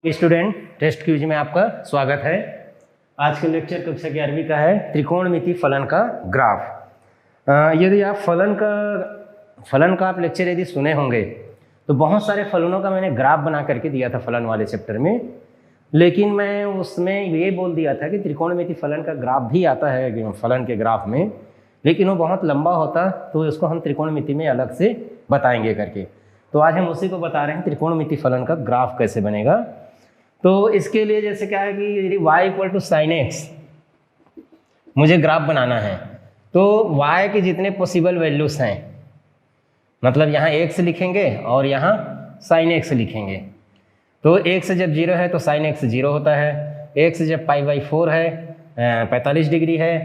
Student, test quiz में आपका स्वागत है। आज के लेक्चर कक्षा 11वीं का है त्रिकोणमिति फलन का ग्राफ। यदि आप फलन का आप लेक्चर यदि सुने होंगे तो बहुत सारे फलनों का मैंने ग्राफ बना करके दिया था फलन वाले चैप्टर में, लेकिन मैं उसमें ये बोल दिया था कि त्रिकोणमिति फलन का ग्राफ भी आता है फलन के ग्राफ में, लेकिन वो बहुत लंबा होता तो उसको हम त्रिकोणमिति में अलग से बताएंगे करके। तो आज हम उसी को बता रहे हैं त्रिकोणमिति फलन का ग्राफ कैसे बनेगा। तो इसके लिए जैसे क्या है कि यदि y equal to sine x मुझे ग्राफ बनाना है तो y के जितने पॉसिबल वैल्यूज हैं, मतलब यहाँ x लिखेंगे और यहाँ साइन एक्स लिखेंगे। तो x जब 0 है तो साइन एक्स 0 होता है, x जब π/4 है 45 डिग्री है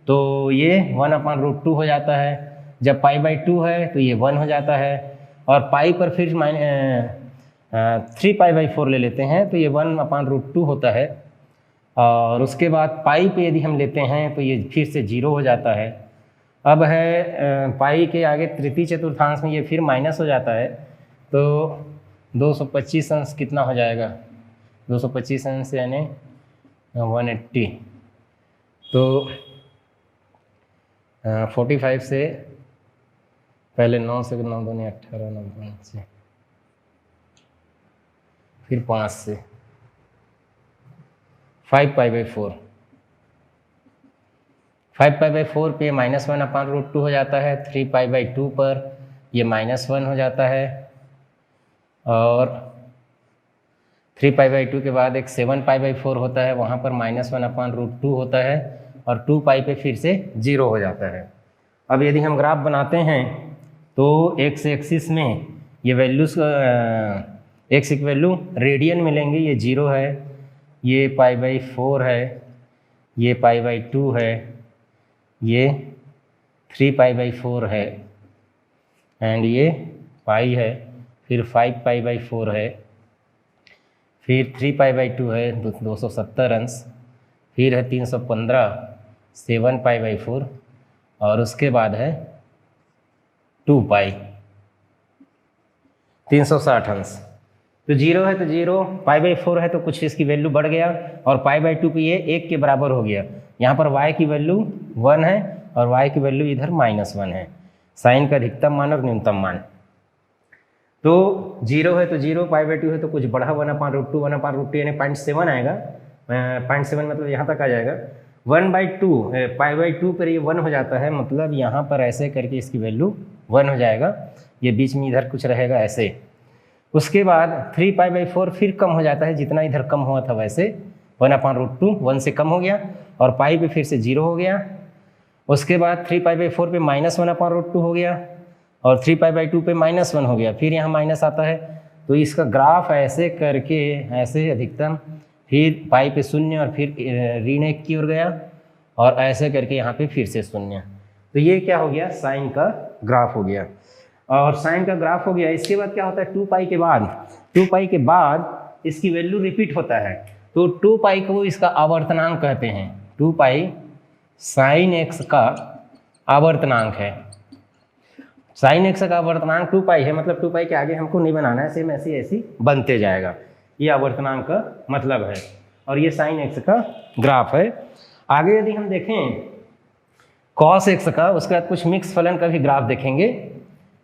तो ये 1/√2 हो जाता है, जब π/2 है तो ये 1 हो जाता है, और पाई पर फिर 3π/4 ले लेते हैं तो ये 1/√2 होता है, और उसके बाद पाई पे यदि हम लेते हैं तो ये फिर से 0 हो जाता है। अब है पाई के आगे तृतीय चतुर्थांश में ये फिर माइनस हो जाता है, तो 225 अंश कितना हो जाएगा, 225 अंश यानी 180। तो 45 से पहले 9 से 9 दूनी 18, 9 से फिर 5 से 5π/4, 5π/4 पे -1/√2 हो जाता है, 3π/2 पर ये -1 हो जाता है, और 3π/2 के बाद एक 7π/4 होता है, वहाँ पर -1/√2 होता है, और 2π पे फिर से 0 हो जाता है। अब यदि हम ग्राफ बनाते हैं तो एक्स एक्सिस में ये वैल्यूज एक्स की वैल्यू रेडियन मिलेंगे, ये 0 है, ये π/4 है, ये π/2 है, ये 3π/4 है, एंड ये पाई है, फिर 5π/4 है, फिर 3π/2 है 270 अंश, फिर है 315, 7π/4, और उसके बाद है 2π 360 अंश। तो 0 है तो 0, π/4 है तो कुछ इसकी वैल्यू बढ़ गया, और π/2 पे ये 1 के बराबर हो गया। यहाँ पर y की वैल्यू 1 है और y की वैल्यू इधर -1 है, साइन का अधिकतम मान और न्यूनतम मान। तो 0 है तो 0, π/2 है तो कुछ बढ़ा 1/√2, 1/√2 यानी 0.7 आएगा, 0.7 मतलब यहाँ तक आ जाएगा। 1/2 π/2 पर ये 1 हो जाता है, मतलब यहाँ पर ऐसे करके इसकी वैल्यू 1 हो जाएगा, ये बीच में इधर कुछ रहेगा ऐसे। उसके बाद 3π/4 फिर कम हो जाता है, जितना इधर कम हुआ था वैसे 1/√2 1 से कम हो गया, और पाई पे फिर से 0 हो गया। उसके बाद 3π/4 पे -1/√2 हो गया, और 3π/2 पे -1 हो गया, फिर यहाँ माइनस आता है। तो इसका ग्राफ ऐसे करके ऐसे अधिकतम, फिर पाई पे 0 और फिर ऋण 1 की ओर गया, और ऐसे करके यहाँ पे फिर से 0। तो ये क्या हो गया, साइन का ग्राफ हो गया, और साइन का ग्राफ हो गया। इसके बाद क्या होता है, 2π के बाद इसकी वैल्यू रिपीट होता है, तो 2π को इसका आवर्तनांक कहते हैं। 2π साइन एक्स का आवर्तनांक है, साइन एक्स का आवर्तनांक 2π है, मतलब 2π के आगे हमको नहीं बनाना है, सेम ऐसे ऐसे बनते जाएगा, ये आवर्तनांक का मतलब है, और ये साइन एक्स का ग्राफ है। आगे यदि हम देखें कॉस एक्स का, उसके बाद कुछ मिक्स फलन का भी ग्राफ देखेंगे।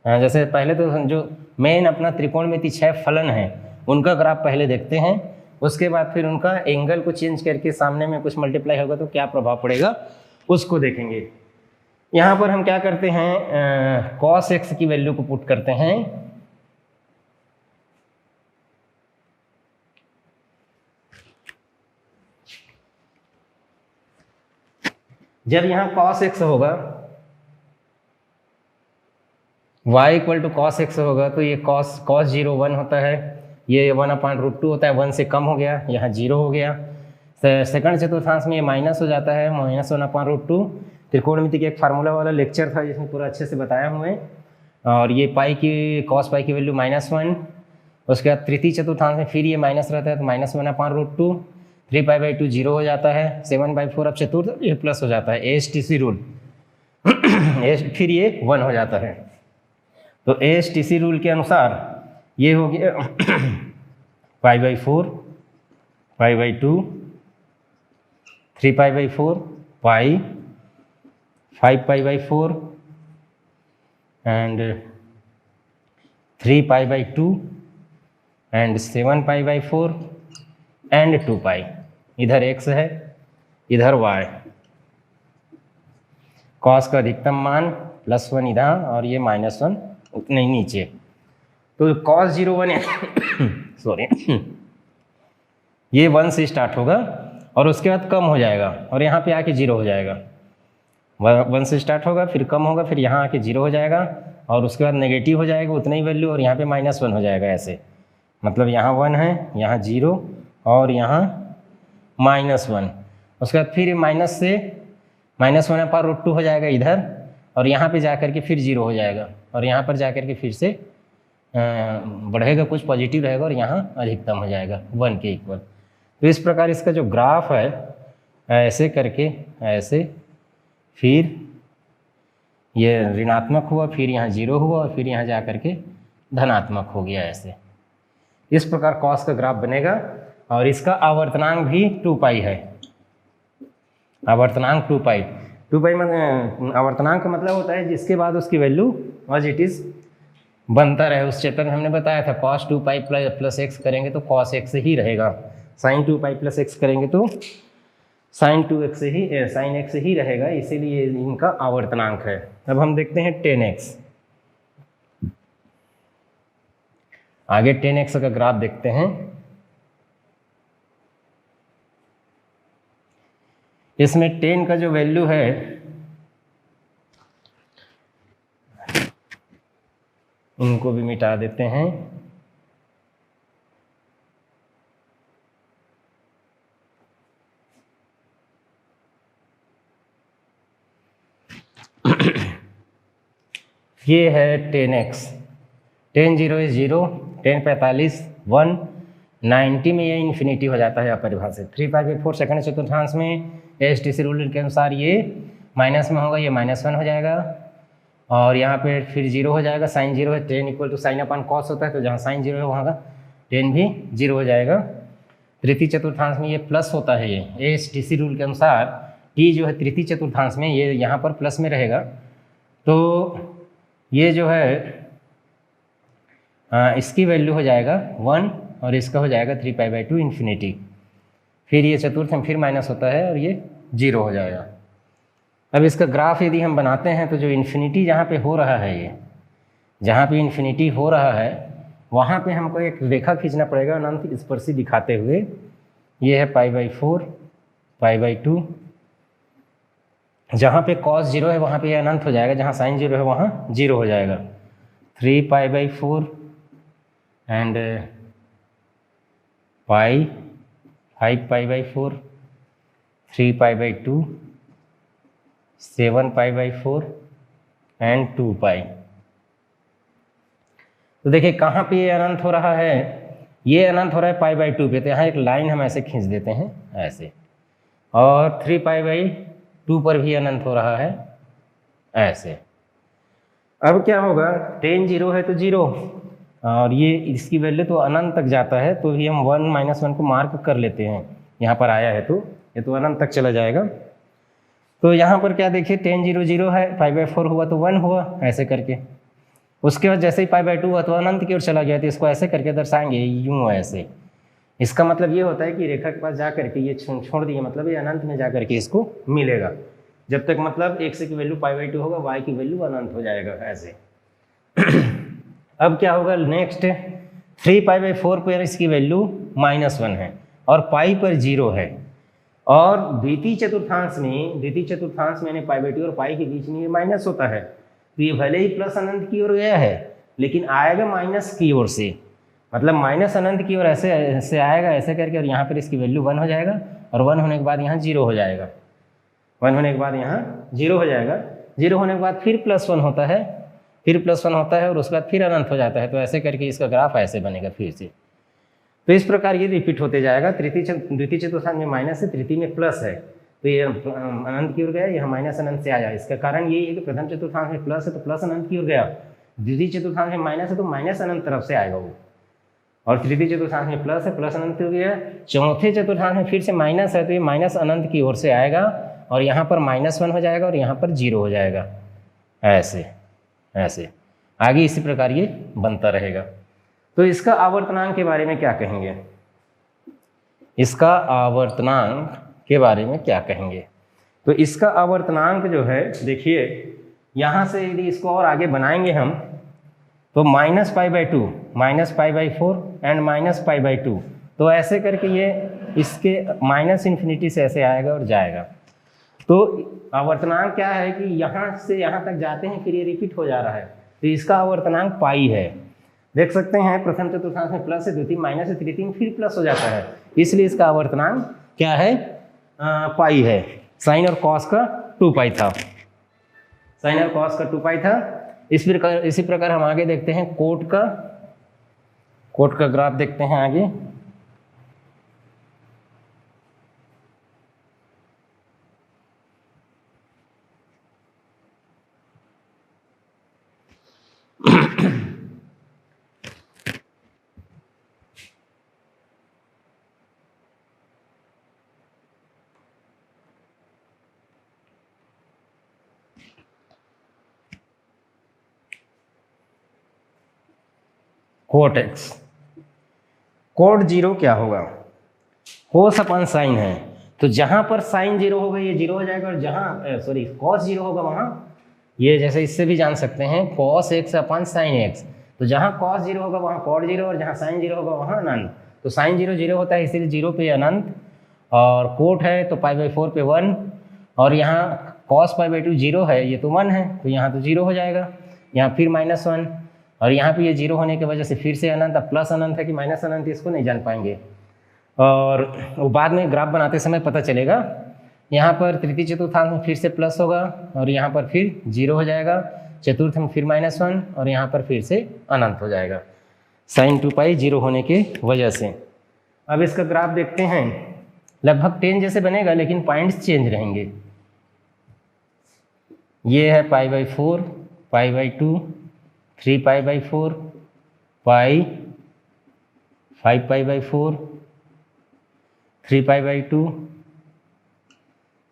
जैसे पहले तो जो मेन अपना त्रिकोणमिति 6 फलन है उनका ग्राफ पहले देखते हैं, उसके बाद फिर उनका एंगल को चेंज करके सामने में कुछ मल्टीप्लाई होगा तो क्या प्रभाव पड़ेगा उसको देखेंगे। यहाँ पर हम क्या करते हैं, कॉस एक्स की वैल्यू को पुट करते हैं, जब यहाँ cos x होगा, y equal to cos x होगा, तो ये cos 0 1 होता है, ये 1/√2 होता है, 1 से कम हो गया, यहाँ 0 हो गया। सेकंड चतुर्थांश में ये माइनस हो जाता है, -1/√2। त्रिकोणमिति के एक फार्मूला वाला लेक्चर था जिसमें पूरा अच्छे से बताया हुए, और ये पाई की cos पाई की वैल्यू -1। उसके बाद तृतीय चतुर्थांश में फिर ये माइनस रहता है, तो -1/√2, 3π/2 0 हो जाता है, 7/4 अब चतुर्थ ये प्लस हो जाता है, ASTC रूल फिर ये 1 हो जाता है। तो ASTC रूल के अनुसार ये हो गया π/4 π/2, 3π/4, पाई, 5π/4 and 3π/2 and 7π/4 and 2π। इधर x है, इधर y। कॉस का अधिकतम मान +1 इधर और ये -1 उतने ही नीचे। तो cos 0 1 सॉरी ये 1 से स्टार्ट होगा और उसके बाद कम हो जाएगा और यहाँ पे आके 0 हो जाएगा। 1 से स्टार्ट होगा, फिर कम होगा, फिर यहाँ आके 0 हो जाएगा और उसके बाद नेगेटिव हो जाएगा उतना ही वैल्यू और यहाँ पे -1 हो जाएगा। ऐसे मतलब यहाँ 1 है, यहाँ 0 और यहाँ -1। उसके बाद फिर माइनस से -1 पर √2 हो जाएगा इधर और यहाँ पे जा कर के फिर 0 हो जाएगा और यहाँ पर जा कर के फिर से बढ़ेगा, कुछ पॉजिटिव रहेगा और यहाँ अधिकतम हो जाएगा 1 के इक्वल। तो इस प्रकार इसका जो ग्राफ है ऐसे करके ऐसे, फिर ये ऋणात्मक हुआ, फिर यहाँ 0 हुआ और फिर यहाँ जा कर के धनात्मक हो गया। ऐसे इस प्रकार कॉस का ग्राफ बनेगा और इसका आवर्तनांक भी 2π है। आवर्तनांक 2π मतलब आवर्तनांक का मतलब होता है जिसके बाद उसकी वैल्यू एज इट इज बनता रहे। उस चैप्टर में हमने बताया था cos 2π + x करेंगे तो cos x ही रहेगा, sin 2π + x करेंगे तो sin x ही रहेगा, इसीलिए इनका आवर्तनांक है। अब हम देखते हैं 10x। आगे 10x का ग्राफ देखते हैं। इसमें 10 का जो वैल्यू है इनको भी मिटा देते हैं। ये है 10x। 10 0 is 0, 10 45 1, 90 में ये इन्फिनिटी हो जाता है अपरिभाषित। 3π/4 सेकंड चतुर्थांश में एसटीसी रूल के अनुसार ये माइनस में होगा, ये -1 हो जाएगा और यहाँ पे फिर 0 हो जाएगा। sin 0 है, 10 = sin/cos होता है, तो जहाँ sin 0 है वहाँ का 10 भी 0 हो जाएगा। तृतीय चतुर्थांश में ये प्लस होता है, ये एसटीसी रूल के अनुसार t जो है तृतीय चतुर्थांश में ये यहाँ पर प्लस में रहेगा। तो ये जो है इसकी वैल्यू हो जाएगा 1 और इसका हो जाएगा 3π/2 इन्फिनिटी। फिर ये चतुर्थ में फिर माइनस होता है और ये 0 हो जाएगा। अब इसका ग्राफ यदि हम बनाते हैं तो जो इन्फिनिटी जहाँ पे हो रहा है, ये जहाँ पे इन्फिनिटी हो रहा है वहाँ पे हमको एक रेखा खींचना पड़ेगा अनंत स्पर्शी दिखाते हुए। ये है π/4 π/2। जहाँ पे cos 0 है वहाँ पे ये अनंत हो जाएगा, जहाँ sin 0 है वहाँ 0 हो जाएगा। 3π/4 एंड पाई, 5π/4, 3π/2, 7π/4 एंड 2π। तो देखिए कहाँ पे ये अनंत हो रहा है, ये अनंत हो रहा है π/2 पे, तो यहाँ एक लाइन हम ऐसे खींच देते हैं ऐसे, और 3π/2 पर भी अनंत हो रहा है ऐसे। अब क्या होगा, 10 0 है तो 0 और ये इसकी वैल्यू तो अनंत तक जाता है, तो भी हम 1 - 1 को मार्क कर लेते हैं। यहाँ पर आया है तो ये तो अनंत तक चला जाएगा। तो यहाँ पर क्या देखिए 10 0 0 है, π/4 हुआ तो 1 हुआ ऐसे करके। उसके बाद जैसे ही π/2 हुआ तो अनंत की ओर चला गया, तो इसको ऐसे करके दर्शाएंगे यूँ ऐसे। इसका मतलब ये होता है कि रेखा के पास जा करके ये छोड़ दिए, मतलब ये अनंत में जा करके इसको मिलेगा। जब तक मतलब x की वैल्यू π/2 होगा, y की वैल्यू अनंत हो जाएगा ऐसे। अब क्या होगा नेक्स्ट, 3π/4 पर इसकी वैल्यू -1 है और पाई पर 0 है, और द्वितीय चतुर्थांश में π/2 और पाई के बीच में ये माइनस होता है, तो ये भले ही प्लस अनंत की ओर गया है लेकिन आएगा माइनस की ओर से, मतलब माइनस अनंत की ओर ऐसे आएगा ऐसे करके, और यहाँ पर इसकी वैल्यू 1 हो जाएगा और 1 होने के बाद यहाँ 0 हो जाएगा। 1 होने के बाद यहाँ 0 हो जाएगा। 0 होने के बाद फिर +1 होता है, फिर +1 होता है और उसके बाद फिर अनंत हो जाता है। तो ऐसे करके इसका ग्राफ ऐसे बनेगा फिर से। तो इस प्रकार ये रिपीट होते जाएगा। द्वितीय चतुर्थांश में माइनस है, तृतीय में प्लस है, तो ये अनंत की ओर गया, यह माइनस अनंत से आया। इसका कारण यही है कि प्रथम चतुर्थांश में प्लस है तो प्लस अनंत की ओर गया, द्वितीय चतुर्थांश में माइनस है तो माइनस अनंत तरफ से आएगा वो। और तृतीय चतुर्थांश में प्लस है, प्लस अनंत हो गया। चौथे चतुर्थांश में फिर से माइनस है, तो ये माइनस अनंत की ओर से आएगा और यहाँ पर -1 हो जाएगा और यहाँ पर 0 हो जाएगा। ऐसे ऐसे आगे इसी प्रकार ये बनता रहेगा। तो इसका आवर्तनांक के बारे में क्या कहेंगे? इसका आवर्तनांक के बारे में क्या कहेंगे? तो इसका आवर्तनांक जो है, देखिए यहाँ से यदि इसको और आगे बनाएंगे हम तो -π/2, -π/4 एंड -π/2, तो ऐसे करके ये इसके -∞ से ऐसे आएगा और जाएगा। तो आवर्तनांक क्या है कि यहाँ से यहाँ तक जाते हैं फिर ये रिपीट हो जा रहा है, तो इसका आवर्तनांक पाई है। देख सकते हैं प्रथम चतुर्थांश में प्लस है, द्वितीय माइनस है, तृतीय में फिर प्लस हो जाता है, इसलिए इसका आवर्तनांक क्या है? पाई है। साइन और कॉस का 2π था, साइन और कॉस का 2π था। इसी प्रकार हम आगे देखते हैं कोट का ग्राफ देखते हैं आगे। कोट x, कोट 0 क्या होगा? कोस अपन साइन है, तो जहां पर साइन 0 होगा ये 0 हो जाएगा, और जहां कॉस 0 होगा वहां ये, जैसे इससे भी जान सकते हैं cos x अपन साइन x, तो जहां cos 0 होगा वहां cot 0, और जहां साइन 0 होगा वहां अनंत। तो साइन 0 0 होता है, इसीलिए 0 पे अनंत, और कोट है तो π/4 पे 1, और यहाँ cos π/2 0 है, ये तो 1 है, तो यहाँ तो 0 हो जाएगा, यहाँ फिर -1, और यहाँ पे ये 0 होने की वजह से फिर से अनंत। अब प्लस अनंत है कि माइनस अनंत, इसको नहीं जान पाएंगे, और वो बाद में ग्राफ बनाते समय पता चलेगा। यहाँ पर तृतीय चतुर्थांश में फिर से प्लस होगा, और यहाँ पर फिर 0 हो जाएगा, चतुर्थ में फिर -1, और यहाँ पर फिर से अनंत हो जाएगा sin 2π 0 होने के वजह से। अब इसका ग्राफ देखते हैं, लगभग 10 जैसे बनेगा, लेकिन पॉइंट्स चेंज रहेंगे। ये है π/4, π/2, 3π/4, पाई, 5π/4, 3π/2,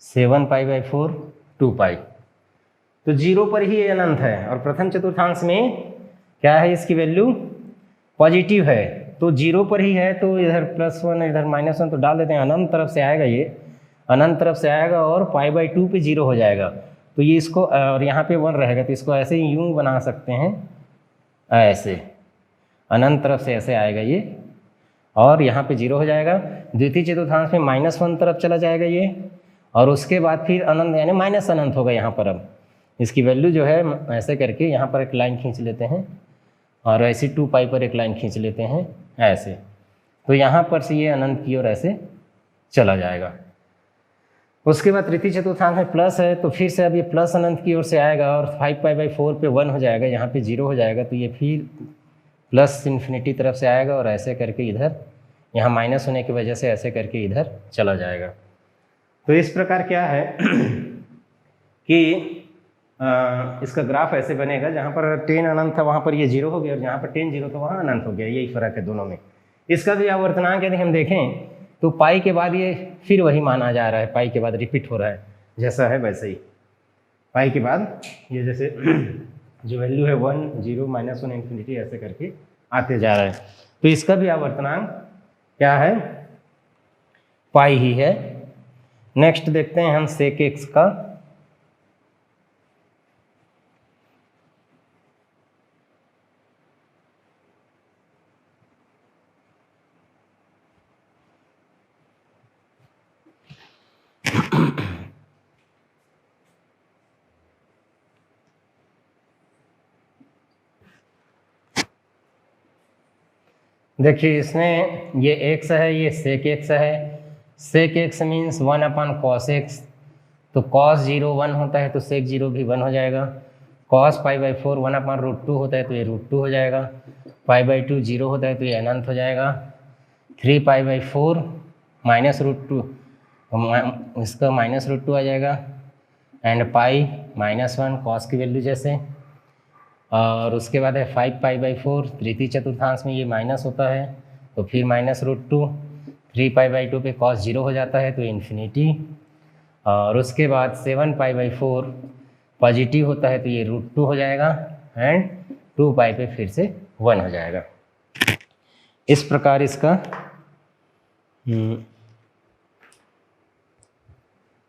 7π/4, 2π। तो 0 पर ही ये अनंत है, और प्रथम चतुर्थांश में क्या है? इसकी वैल्यू पॉजिटिव है, तो 0 पर ही है, तो इधर +1 इधर -1 तो डाल देते हैं, अनंत तरफ से आएगा, ये अनंत तरफ से आएगा और π/2 पे 0 हो जाएगा। तो ये इसको, और यहाँ पे 1 रहेगा, तो इसको ऐसे ही यूँ बना सकते हैं, ऐसे अनंत तरफ से ऐसे आएगा ये, और यहाँ पे 0 हो जाएगा। द्वितीय चतुर्थांश में -1 तरफ चला जाएगा ये, और उसके बाद फिर अनंत यानी माइनस अनंत होगा यहाँ पर। अब इसकी वैल्यू जो है ऐसे करके यहाँ पर एक लाइन खींच लेते हैं, और ऐसे 2π पर एक लाइन खींच लेते हैं ऐसे, तो यहाँ पर से ये अनंत की ओर ऐसे चला जाएगा। उसके बाद तृतीय चतुर्थांश में प्लस है, तो फिर से अब ये प्लस अनंत की ओर से आएगा, और 5π/4 पे 1 हो जाएगा, यहाँ पे 0 हो जाएगा, तो ये फिर प्लस इन्फिनिटी तरफ से आएगा, और ऐसे करके इधर यहाँ माइनस होने की वजह से ऐसे करके इधर चला जाएगा। तो इस प्रकार क्या है कि इसका ग्राफ ऐसे बनेगा, जहाँ पर 10 अनंत था वहाँ पर ये 0 हो गया, और जहाँ पर 10 0 तो वहाँ अनंत हो गया, यही फर्क है दोनों में। इसका भी आवर्तनांक यदि हम देखें तो पाई के बाद ये फिर वही माना जा रहा है, पाई के बाद रिपीट हो रहा है, जैसा है वैसे ही। पाई के बाद ये जैसे जो वैल्यू है 1 0 -1 इन्फिनिटी ऐसे करके आते जा रहा है, तो इसका भी आवर्तनांक क्या है? पाई ही है। नेक्स्ट देखते हैं हम सेक एक्स का। देखिए इसमें ये x है, ये सेक x है। सेक x मीन्स 1/cos x, तो cos 0 1 होता है, तो सेक 0 भी 1 हो जाएगा। cos π/4 1/√2 होता है, तो ये √2 हो जाएगा। π/2 0 होता है, तो ये अनंत हो जाएगा। 3π/4 -√2, इसका -√2 आ जाएगा, एंड पाई -1 cos की वैल्यू जैसे, और उसके बाद है 5π/4, तृतीय चतुर्थांश में ये माइनस होता है तो फिर -√2, 3π/2 पे cos 0 हो जाता है तो इन्फिनिटी, और उसके बाद 7π/4 पॉजिटिव होता है तो ये √2 हो जाएगा एंड 2π पे फिर से 1 हो जाएगा। इस प्रकार इसका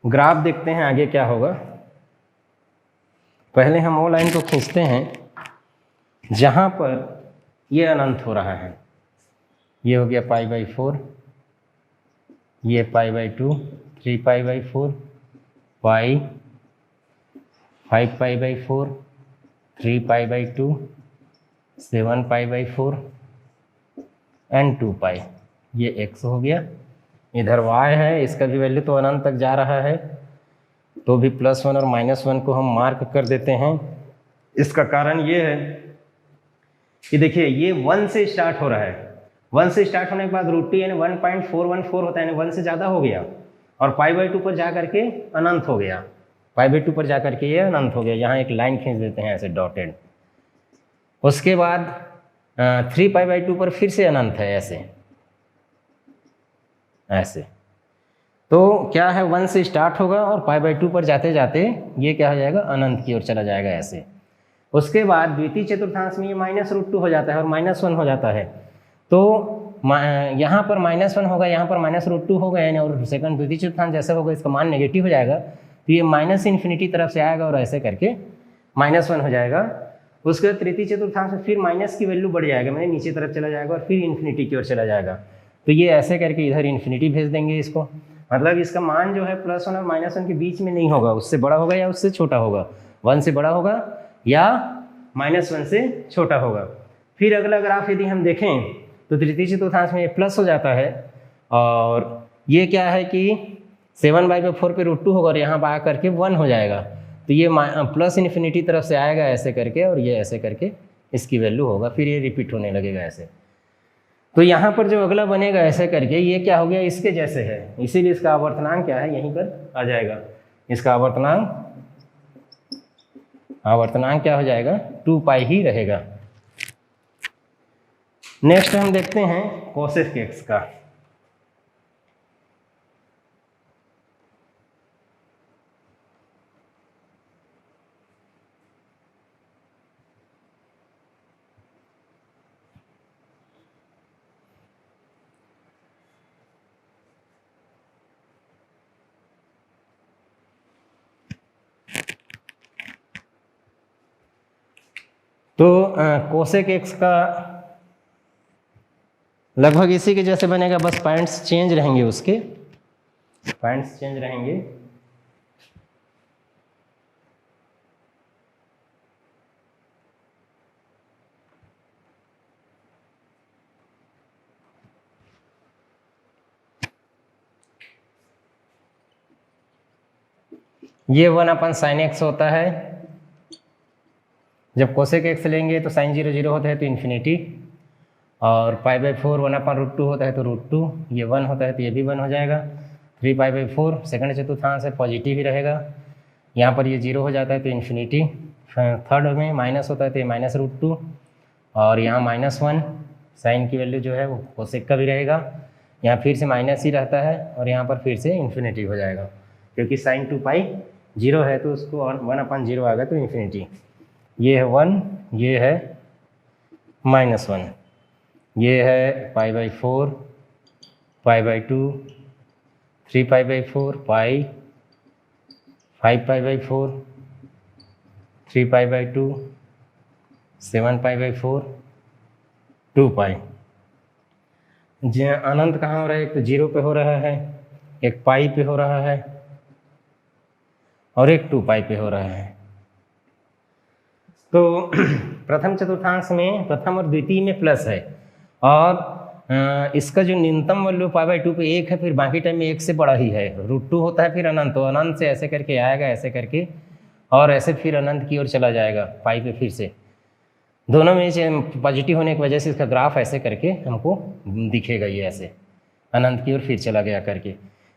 ग्राफ देखते हैं आगे क्या होगा। पहले हम वो लाइन को खींचते हैं जहाँ पर ये अनंत हो रहा है। ये हो गया π/4, ये π/2, 3π/4, पाई, 5π/4, 3π/2, 7π/4 एंड 2π। ये x हो गया। इधर y है, इसका भी वैल्यू तो अनंत तक जा रहा है तो भी +1 और -1 को हम मार्क कर देते हैं। इसका कारण ये है कि देखिए ये 1 से स्टार्ट हो रहा है, 1 से स्टार्ट होने के बाद √2 यानी 1.414 होता है, यानी 1 से ज़्यादा हो गया, और π/2 पर जा करके अनंत हो गया, π/2 पर जा करके ये अनंत हो गया। यहाँ एक लाइन खींच देते हैं ऐसे डॉटेड। उसके बाद 3π/2 पर फिर से अनंत है ऐसे ऐसे। तो क्या है, 1 से स्टार्ट होगा और π/2 पर जाते जाते ये क्या हो जाएगा, अनंत की ओर चला जाएगा ऐसे। उसके बाद द्वितीय चतुर्थांश में ये -√2 हो जाता है और -1 हो जाता है, तो यहाँ पर -1 होगा, यहाँ पर -√2 होगा, यानी और सेकंड द्वितीय चतुर्थांश जैसे होगा इसका मान नेगेटिव हो जाएगा तो ये -∞ तरफ से आएगा और ऐसे करके -1 हो जाएगा। उसके बाद तृतीय चतुर्थांश में फिर माइनस की वैल्यू बढ़ जाएगा, मैंने नीचे तरफ चला जाएगा और फिर इन्फिनिटी की ओर चला जाएगा, तो ये ऐसे करके इधर इन्फिनिटी भेज देंगे इसको। मतलब इसका मान जो है +1 और -1 के बीच में नहीं होगा, उससे बड़ा होगा या उससे छोटा होगा, 1 से बड़ा होगा या -1 से छोटा होगा। फिर अगला ग्राफ यदि हम देखें तो तृतीय चतुर्थांश में ये प्लस हो जाता है और ये क्या है कि 7/4 पे √2 होगा और यहाँ पर आकर के 1 हो जाएगा, तो ये +∞ तरफ से आएगा ऐसे करके और ये ऐसे करके इसकी वैल्यू होगा, फिर ये रिपीट होने लगेगा ऐसे। तो यहाँ पर जो अगला बनेगा ऐसे करके ये क्या हो गया, इसके जैसे है, इसीलिए इसका आवर्तनांक क्या है यहीं पर आ जाएगा। इसका आवर्तनांक क्या हो जाएगा, 2π ही रहेगा। नेक्स्ट हम देखते हैं कोसेक x का। तो कोसेक x का लगभग इसी के जैसे बनेगा, बस पॉइंट्स चेंज रहेंगे, उसके पॉइंट्स चेंज रहेंगे। ये 1/sin x होता है, जब कोसेक x लेंगे तो sin 0 0 होता है तो इन्फिनिटी, और π/4 1/√2 होता है तो √2, ये 1 होता है तो ये भी 1 हो जाएगा। 3π/4 सेकंड चतुर्थांश है, पॉजिटिव ही रहेगा, यहाँ पर ये 0 हो जाता है तो इन्फिनिटी। थर्ड में माइनस होता है तो ये -√2, और यहाँ -1 साइन की वैल्यू जो है वो कोसेक का भी रहेगा, यहाँ फिर से माइनस ही रहता है और यहाँ पर फिर से इन्फिनिटी हो जाएगा, क्योंकि sin 2π 0 है तो उसको 1/0 आएगा तो इन्फिनिटी। ये है 1, ये है -1, ये है π/4, π/2, 3π/4, पाई, 5π/4, 3π/2, 7π/4, 2π। अनंत कहाँ हो रहा है, एक तो 0 पे हो रहा है, एक पाई पे हो रहा है और एक 2π पे हो रहा है। तो प्रथम चतुर्थांश में प्रथम और द्वितीय में प्लस है, और इसका जो न्यूनतम वैल्यू π/2 पे 1 है, फिर बाकी टाइम में 1 से बड़ा ही है, √2 होता है, फिर अनंत, तो अनंत से ऐसे करके आएगा ऐसे करके और ऐसे फिर अनंत की ओर चला जाएगा पाई पे, फिर से दोनों में पॉजिटिव होने की वजह से इसका ग्राफ ऐसे करके हमको दिखेगा, ये ऐसे अनंत की ओर फिर चला गया करके।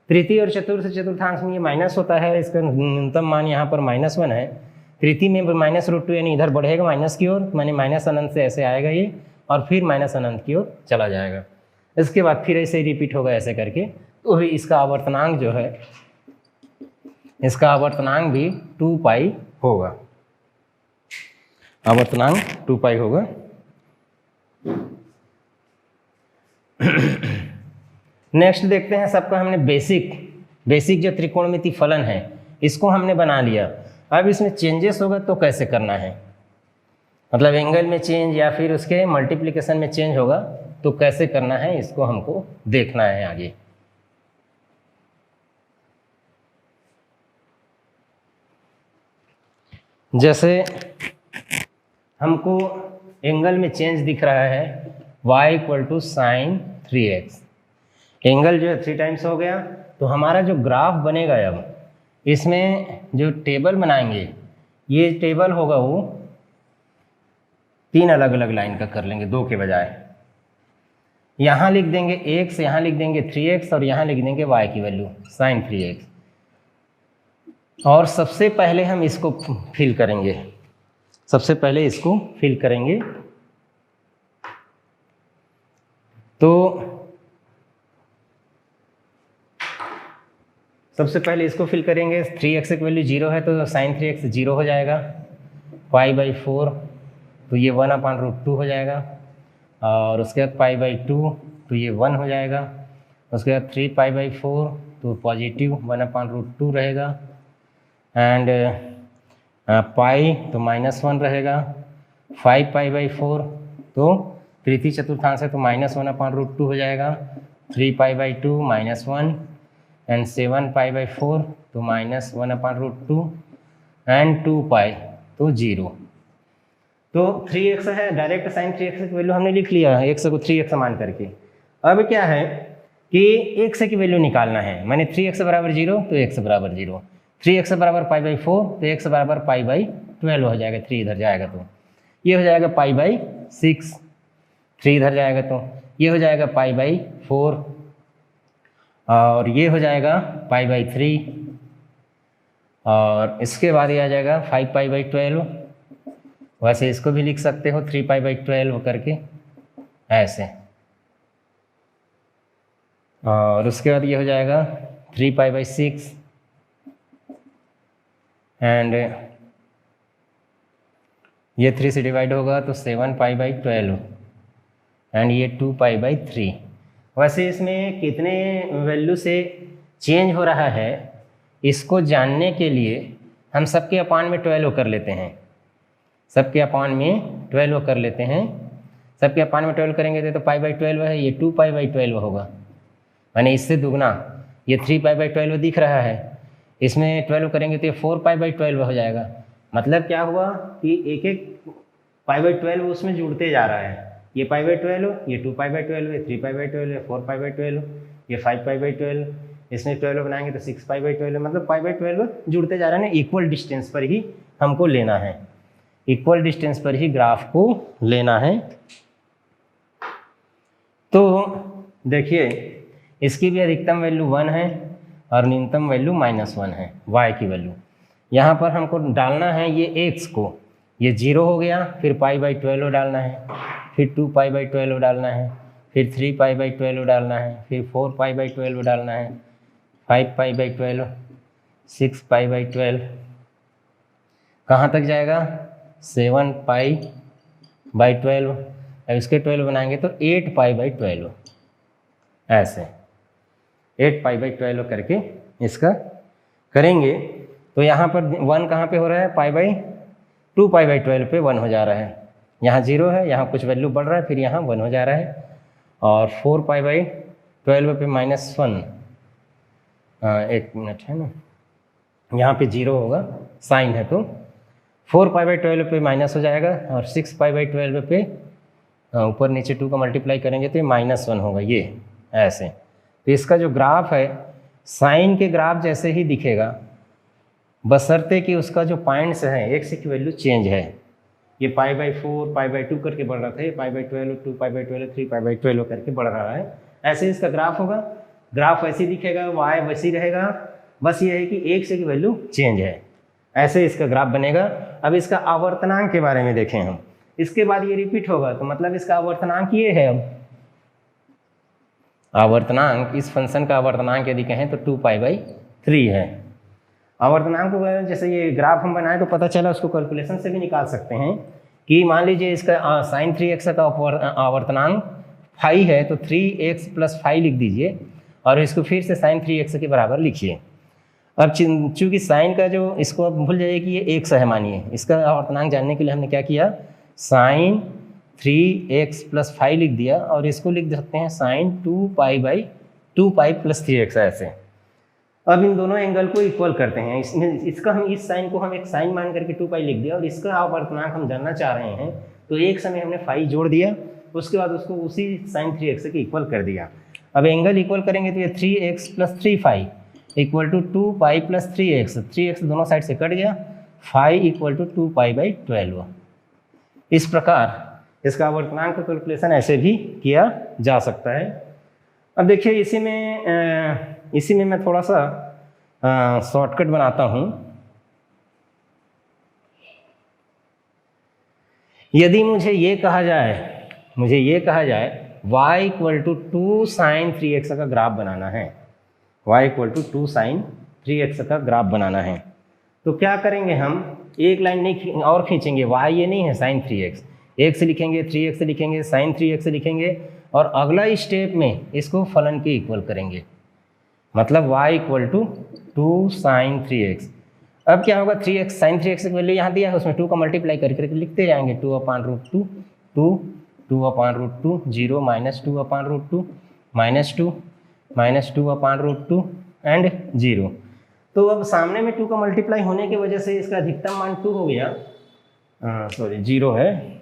तृतीय और चतुर्थ चतुर्थांश में ये माइनस होता है, इसका न्यूनतम मान यहाँ पर -1 है, तृतीय में -√2 यानी इधर बढ़ेगा माइनस की ओर, माने माइनस अनंत से ऐसे आएगा ये और फिर माइनस अनंत की ओर चला जाएगा। इसके बाद फिर ऐसे ही रिपीट होगा ऐसे करके। तो इसका आवर्तनांक जो है, इसका आवर्तनांक भी 2 पाई होगा, आवर्तनांक 2 पाई होगा। नेक्स्ट देखते हैं, सबका हमने बेसिक जो त्रिकोणमिति फलन है इसको हमने बना लिया। अब इसमें चेंजेस होगा तो कैसे करना है, मतलब एंगल में चेंज या फिर उसके मल्टीप्लिकेशन में चेंज होगा तो कैसे करना है, इसको हमको देखना है आगे। जैसे हमको एंगल में चेंज दिख रहा है y = sin 3x, एंगल जो है 3 टाइम्स हो गया। तो हमारा जो ग्राफ बनेगा, अब इसमें जो टेबल बनाएंगे, ये टेबल होगा वो 3 अलग अलग लाइन का कर लेंगे, 2 के बजाय। यहाँ लिख देंगे x, यहाँ लिख देंगे 3x और यहाँ लिख देंगे y की वैल्यू sin 3x। और सबसे पहले हम इसको फिल करेंगे, सबसे पहले इसको फिल करेंगे। तो सबसे पहले इसको फिल करेंगे। 3x की वैल्यू 0 है तो sin 3x 0 हो जाएगा, π/4 तो ये 1/√2 हो जाएगा, और उसके बाद π/2 तो ये 1 हो जाएगा, उसके बाद 3π/4 तो पॉजिटिव 1/√2 रहेगा, एंड पाई तो -1 रहेगा, 5π/4 तो तृतीय चतुर्थांश है तो -1/√2 हो जाएगा, 3π/2 -1 एंड 7π/4 तो -1/√2 एंड 2π तो 0। तो 3x है, डायरेक्ट sin 3x की वैल्यू हमने लिख लिया है, x को 3x मान करके। अब क्या है कि x की वैल्यू निकालना है, माने 3x = 0 तो x = 0, 3x = π/4 तो x = π/12 हो जाएगा, 3 इधर जाएगा तो ये हो जाएगा π/6, 3 इधर जाएगा तो ये हो जाएगा π/4 और ये हो जाएगा π/3, और इसके बाद ये आ जाएगा 5π/12। वैसे इसको भी लिख सकते हो 3π/12 करके ऐसे, और उसके बाद ये हो जाएगा 3π/6 एंड ये 3 से डिवाइड होगा तो 7π/12 एंड ये 2π/3। वैसे इसमें कितने वैल्यू से चेंज हो रहा है इसको जानने के लिए हम सबके अपान में 12 कर लेते हैं, सबके अपान में 12 कर लेते हैं। सबके अपान में 12 करेंगे तो π/12 है, ये 2π/12 होगा, यानी इससे दुगना, ये 3π/12 दिख रहा है, इसमें 12 करेंगे तो ये 4π/12 हो जाएगा। मतलब क्या हुआ कि एक एक π/12 उसमें जुड़ते जा रहा है, ये π/12, ये 2π/12 है, 3π/12 है, 4π/12, ये 5π/12, इसमें 12 बनाएंगे तो 6π/12, मतलब π/12 जुड़ते जा रहे हैं। इक्वल डिस्टेंस पर ही हमको लेना है, इक्वल डिस्टेंस पर ही ग्राफ को लेना है। तो देखिए इसकी भी अधिकतम वैल्यू 1 है और न्यूनतम वैल्यू -1 है, y की वैल्यू। यहाँ पर हमको डालना है ये x को, ये 0 हो गया, फिर π/12 डालना है, फिर 2π/12 डालना है, फिर 3π/12 डालना है, फिर 4π/12 डालना है, 5π/12, 6π/12, कहाँ तक जाएगा 7π/12, अब इसके 12 बनाएंगे तो 8π/12, ऐसे 8π/12 करके इसका करेंगे। तो यहाँ पर 1 कहाँ पे हो रहा है, 2π/12 पे 1 हो जा रहा है, यहाँ 0 है, यहाँ कुछ वैल्यू बढ़ रहा है, फिर यहाँ 1 हो जा रहा है, और 4π/12 पे -1, एक मिनट है ना, यहाँ पे 0 होगा, साइन है तो 4π/12 पे माइनस हो जाएगा, और 6π/12 पे ऊपर नीचे 2 का मल्टीप्लाई करेंगे तो ये -1 होगा, ये ऐसे। तो इसका जो ग्राफ है साइन के ग्राफ जैसे ही दिखेगा, बशर्ते कि उसका जो पॉइंट्स है x की वैल्यू चेंज है। ये π/4 π/2 करके बढ़ रहा था, ये π/12 2π/12 3π/12 करके बढ़ रहा है, ऐसे इसका ग्राफ होगा। ग्राफ वैसे दिखेगा, y वैसे रहेगा, बस ये है कि x की वैल्यू चेंज है, ऐसे इसका ग्राफ बनेगा। अब इसका आवर्तनांक के बारे में देखें हम, इसके बाद ये रिपीट होगा तो मतलब इसका आवर्तनांक ये है। अब आवर्तनांक, इस फंक्शन का आवर्तनांक यदि कहें तो 2π/3 है। आवर्तनांक को जैसे ये ग्राफ हम बनाए तो पता चला, उसको कैलकुलेशन से भी निकाल सकते हैं कि मान लीजिए इसका sin 3x का आवर्तनांक फाई है तो 3x + फाई लिख दीजिए और इसको फिर से sin 3x के बराबर लिखिए। अब चूंकि साइन का जो, इसको अब भूल जाइए कि ये x है, मानिए इसका आवर्तनांक जानने के लिए हमने क्या किया, sin 3x + फाई लिख दिया और इसको लिख सकते हैं sin 2π + 3x ऐसे। अब इन दोनों एंगल को इक्वल करते हैं, इसमें इसका हम इस साइन को हम एक साइन मान करके 2π लिख दिया और इसका आवर्तनांक हम जानना चाह रहे हैं तो एक समय हमने फाई जोड़ दिया, उसके बाद उसको उसी sin 3x के इक्वल कर दिया। अब एंगल इक्वल करेंगे तो ये 3x + 3φ = 2π + 3x, 3x दोनों साइड से कट गया, फाई = 2π/12। इस प्रकार इसका आवर्तनांक का कैलकुलेशन ऐसे भी किया जा सकता है। अब देखिए इसी में मैं थोड़ा सा शॉर्टकट बनाता हूँ। यदि मुझे ये कहा जाए y = 2 sin 3x का ग्राफ बनाना है, y = 2 sin 3x का ग्राफ बनाना है तो क्या करेंगे, हम एक लाइन नहीं और खींचेंगे, y ये नहीं है sin 3x, x लिखेंगे, 3x लिखेंगे, sin 3x लिखेंगे और अगला स्टेप में इसको फलन के इक्वल करेंगे, मतलब y = 2 sin 3x। अब क्या होगा, 3x sin 3x की वैल्यू यहाँ दिया है, उसमें 2 का मल्टीप्लाई करके लिखते जाएंगे, 2/√2 2 2/√2 0 -2/√2 -2 -2/√2 एंड 0। तो अब सामने में 2 का मल्टीप्लाई होने की वजह से इसका अधिकतम मान 2 हो गया, सॉरी 0 है,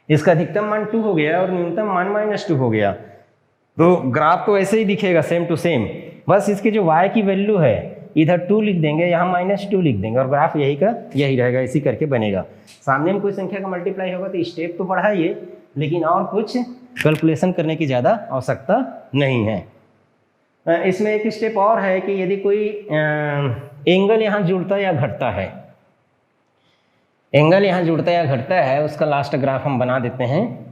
इसका अधिकतम मान 2 हो गया और न्यूनतम मान -2 हो गया। तो ग्राफ तो ऐसे ही दिखेगा सेम टू सेम, बस इसकी जो y की वैल्यू है इधर 2 लिख देंगे, यहाँ -2 लिख देंगे और ग्राफ यही का यही रहेगा, इसी करके बनेगा। सामने में कोई संख्या का मल्टीप्लाई होगा तो स्टेप तो बढ़ाइए, लेकिन और कुछ कैलकुलेशन करने की ज़्यादा आवश्यकता नहीं है। इसमें एक स्टेप और है कि यदि कोई एंगल यहाँ जुड़ता या घटता है, एंगल यहाँ जुड़ता या घटता है, उसका लास्ट ग्राफ हम बना देते हैं।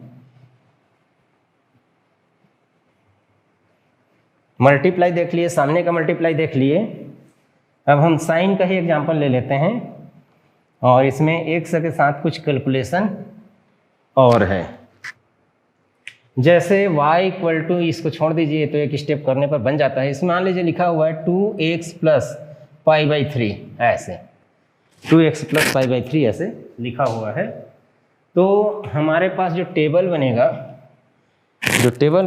मल्टीप्लाई देख लिए, सामने का मल्टीप्लाई देख लिए। अब हम साइन का ही एग्जांपल ले लेते हैं और इसमें x के साथ कुछ कैलकुलेशन और है। जैसे y = इसको छोड़ दीजिए तो एक स्टेप करने पर बन जाता है। इसमें मान लीजिए लिखा हुआ है 2x + π/3 ऐसे, 2x + π/3 ऐसे लिखा हुआ है। तो हमारे पास जो टेबल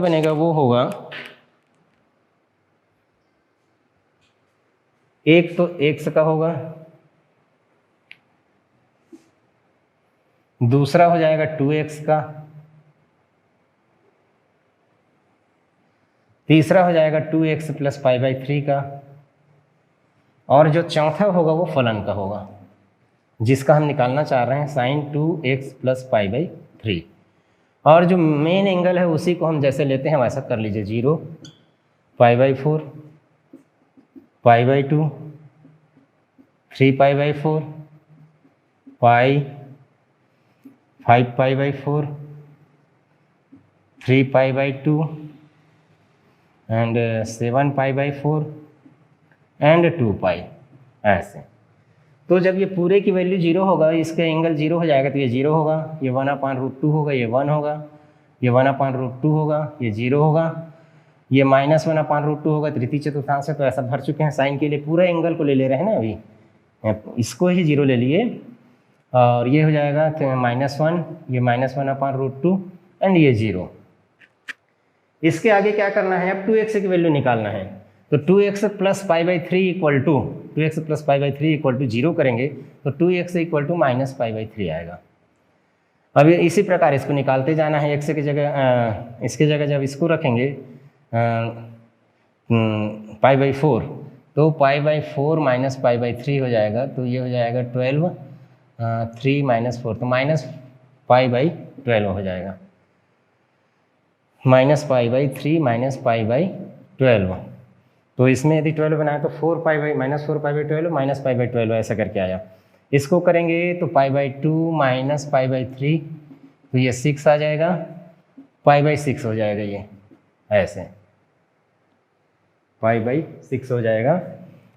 बनेगा वो होगा, एक तो x का होगा, दूसरा हो जाएगा 2x का, तीसरा हो जाएगा 2x + π/3 का और जो चौथा होगा वो फलन का होगा, जिसका हम निकालना चाह रहे हैं sin 2x + π/3। और जो मेन एंगल है उसी को हम जैसे लेते हैं वैसा कर लीजिए, 0 π/4 π/2 3π/4 पाई 5π/4 3π/2 एंड 7π/4 एंड 2π ऐसे। तो जब ये पूरे की वैल्यू 0 होगा, इसका एंगल 0 हो जाएगा तो ये 0 होगा, ये 1/√2 होगा, ये 1 होगा, ये 1/√2 होगा, ये 0 होगा, ये -1/√2 होगा, तृतीय चतुर्थांश है तो ऐसा भर चुके हैं। साइन के लिए पूरा एंगल को ले रहे हैं ना, अभी इसको ही 0 ले लिए और ये हो जाएगा -1, ये -1/√2 एंड ये 0। इसके आगे क्या करना है, अब 2x की वैल्यू निकालना है। तो 2x + π/3 = 0 करेंगे तो 2x = -π/3 आएगा। अब इसी प्रकार इसको निकालते जाना है, x की जगह इसके जगह जब इसको रखेंगे π/4 तो π/4 - π/3 हो जाएगा, तो ये हो जाएगा 12 3 - 4 तो -π/12 हो जाएगा, -π/3 - π/12 तो इसमें यदि 12 बनाया तो 4 pi by -4 pi by 12 minus pi by 12 ऐसा करके आया। इसको करेंगे तो pi by 2 minus pi by 3, तो ये 6 आ जाएगा, पाई बाई 6 हो जाएगा, ये ऐसे पाई बाई 6 हो जाएगा।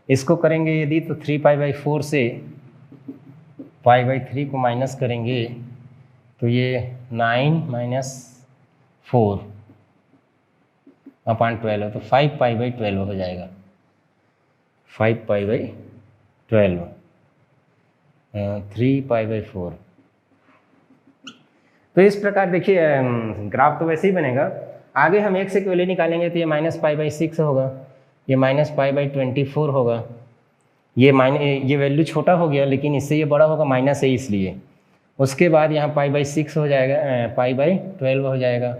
इसको करेंगे यदि तो 3 पाई बाई 4 से पाई बाई 3 को माइनस करेंगे तो ये 9 माइनस 4 अपॉन 12 तो 5 पाई बाई 12 हो जाएगा, 5 पाई बाई 12, 3 पाई बाई 4। तो इस प्रकार देखिए ग्राफ तो वैसे ही बनेगा। आगे हम x की वैल्यू निकालेंगे तो ये माइनस पाई बाई 6 होगा, ये माइनस पाई बाई 24 होगा, ये वैल्यू छोटा हो गया लेकिन इससे ये बड़ा होगा, माइनस है इसलिए। उसके बाद यहाँ पाई बाई 6 हो जाएगा, पाई बाई 12 हो जाएगा,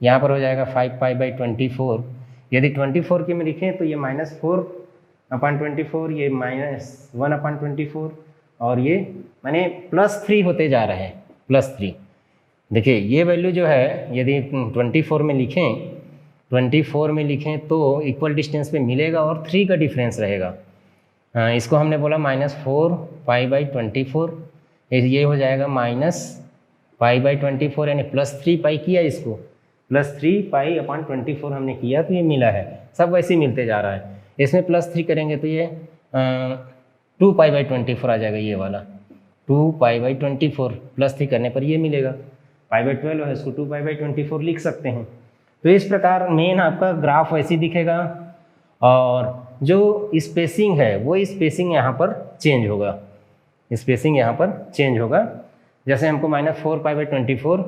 यहाँ पर हो जाएगा 5 पाई बाई 24। यदि 24 के में लिखें तो ये -4 अपॉन 24, ये -1 अपॉन 24, और ये माने +3 होते जा रहे हैं, +3। देखिए ये वैल्यू जो है यदि 24 में लिखें तो इक्वल डिस्टेंस पे मिलेगा और 3 का डिफरेंस रहेगा। इसको हमने बोला -4 पाई बाई 24, ये हो जाएगा माइनस पाई बाई 24, यानी +3 पाई किया, इसको +3 पाई अपॉन 24 हमने किया तो ये मिला है। सब वैसे ही मिलते जा रहा है। इसमें +3 करेंगे तो ये 2 पाई बाई 24 आ जाएगा, ये वाला 2 पाई बाई 24, +3 करने पर ये मिलेगा। पाई बाई 12 है, इसको 2 पाई बाई 24 लिख सकते हैं। तो इस प्रकार मेन आपका ग्राफ वैसे दिखेगा, और जो स्पेसिंग है वो स्पेसिंग यहाँ पर चेंज होगा, स्पेसिंग यहाँ पर चेंज होगा। जैसे हमको -4 पाई बाई 24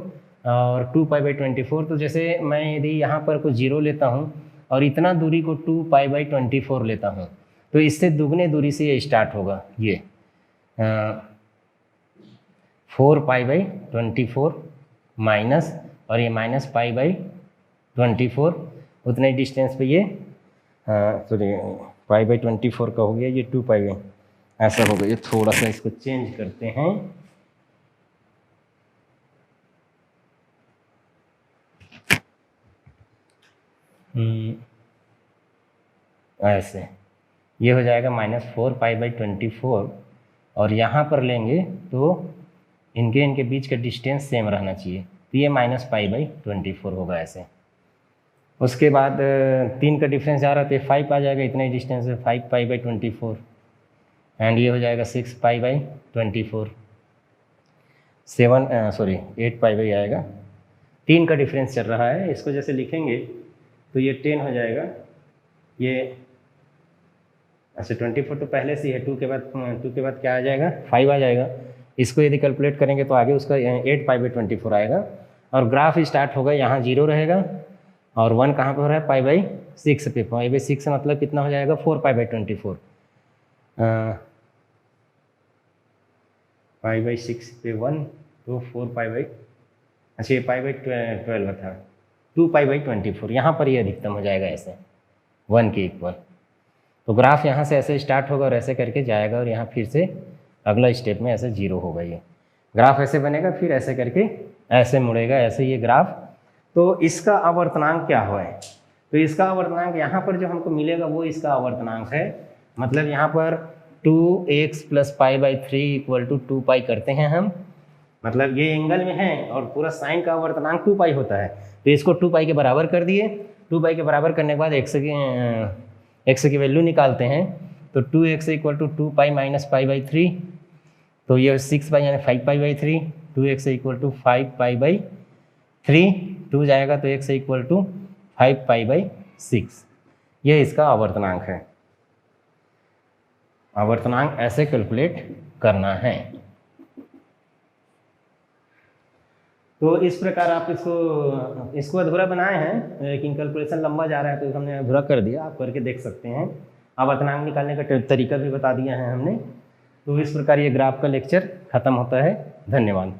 और 2 पाई बाई 24, तो जैसे मैं यदि यहाँ पर कुछ 0 लेता हूँ और इतना दूरी को 2 पाई बाई 24 लेता हूँ, तो इससे दुगने दूरी से ये स्टार्ट होगा, ये 4 पाई बाई 24 माइनस, और ये माइनस पाई बाई 24, उतने डिस्टेंस पे ये सॉरी पाई बाई 24 का हो गया, ये 2 पाई बाई ऐसा हो गया। ये थोड़ा सा इसको चेंज करते हैं, ऐसे ये हो जाएगा -4 पाई बाई 24, और यहाँ पर लेंगे तो इनके बीच का डिस्टेंस सेम रहना चाहिए, तो ये -पाई बाई 24 होगा ऐसे। उसके बाद 3 का डिफरेंस आ रहा है तो 5 आ जाएगा, इतना ही डिस्टेंस है, 5 पाई बाई 24, एंड ये हो जाएगा 6 पाई बाई 24, 8 पाई बाई आएगा। 3 का डिफरेंस चल रहा है, इसको जैसे लिखेंगे तो ये 10 हो जाएगा, ये अच्छा 24 तो पहले से है, 2 के बाद क्या आ जाएगा, 5 आ जाएगा। इसको यदि कैलकुलेट करेंगे तो आगे उसका 8 पाई बाई 24 आएगा, और ग्राफ स्टार्ट होगा, यहाँ 0 रहेगा और 1 कहाँ पर हो रहा है, पाई बाई 6 पे। पाई बाई 6 मतलब कितना हो जाएगा, 4 पाई बाई 24, पाई बाई 6 पे 1 तो 4 पाई बाई, अच्छा ये पाई बाई 12 था, 2 पाई बाई 24, यहाँ पर ये अधिकतम हो जाएगा ऐसे 1 के इक्वल। तो ग्राफ यहाँ से ऐसे स्टार्ट होगा और ऐसे करके जाएगा, और यहाँ फिर से अगला स्टेप में ऐसे 0 होगा, ये ग्राफ ऐसे बनेगा, फिर ऐसे करके ऐसे मुड़ेगा, ऐसे ये ग्राफ। तो इसका आवर्तनांक क्या हुआ है, तो इसका आवर्तनांक यहाँ पर जो हमको मिलेगा वो इसका आवर्तनांक है। मतलब यहाँ पर 2x + पाई बाई 3 = 2 पाई करते हैं हम, मतलब ये एंगल में है और पूरा साइन का आवर्तनांक 2 पाई होता है, तो इसको 2 पाई के बराबर कर दिए। 2 पाई के बराबर करने के बाद x की वैल्यू निकालते हैं, तो 2x = 2 पाई - पाई बाई 3, तो ये 6 पाई यानी 5 pi by 3, 2x = 5 pi by 3, 2 जाएगा तो x = 5 पाई बाई 6, ये इसका आवर्तनांक है। आवर्तनांक ऐसे कैलकुलेट करना है। तो इस प्रकार आप इसको अधूरा बनाए हैं, लेकिन कैलकुलेशन लंबा जा रहा है तो हमने अधूरा कर दिया, आप करके देख सकते हैं। आवर्तनांक निकालने का तरीका भी बता दिया है हमने। तो इस प्रकार ये ग्राफ का लेक्चर खत्म होता है। धन्यवाद।